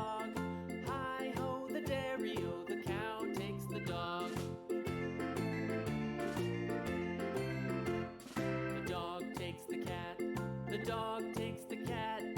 hog. Hi-ho, the dairy-o, the cow takes the dog. The dog takes the cat, the dog takes the cat.